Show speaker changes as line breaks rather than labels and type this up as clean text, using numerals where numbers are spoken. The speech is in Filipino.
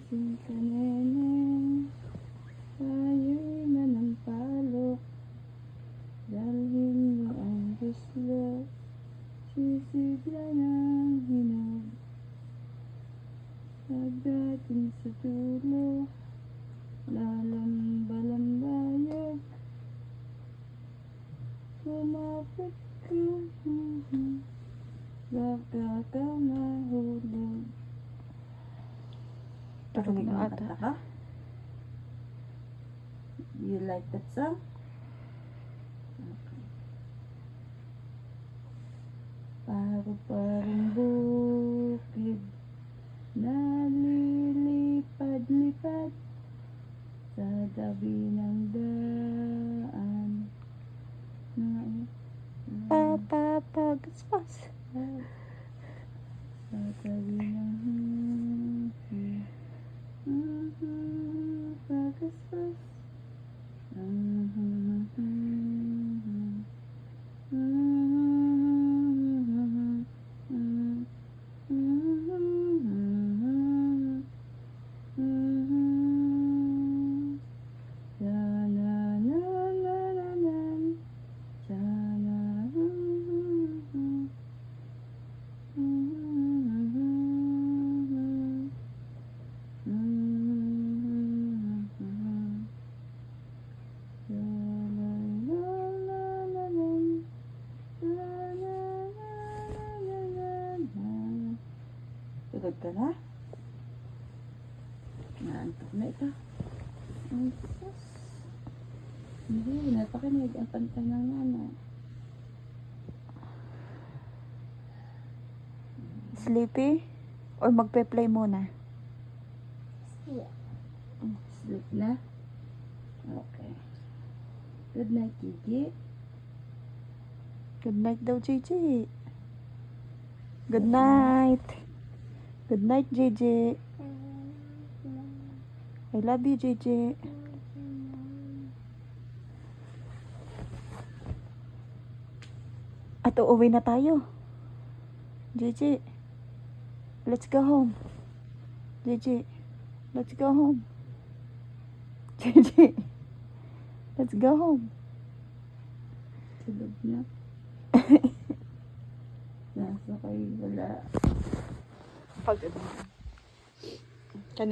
Gising ka, neneng. Tayo'y manampalok. Dalhin mo ang guslo. Sisigla ng hinog. Pagdating sa dulo, lalamba-lambayag. Kumapit ka, baka ka mahulog.
Tulog na ata.
Kanta ka? Do you like that song? Okay. Paro-parong bukid, nalilipad-lipad sa tabi ng daan.
Papagaspas.
Sa tabi ng pagaspas. Tulog ka na? Naantok na ito. Ang sus. Hindi, napakinig ang kanta ng ano.
Sleepy? Or magpe-play muna?
Sleep na? Okay. Good night, Gigi.
Good night daw, Gigi. Good night. Good night, Gigi. I love you, Gigi. At uuwi na tayo. Gigi. Let's go home. Gigi. Let's go home. Gigi. Let's go home.
Tulog na. Nasa kayo wala.
Pag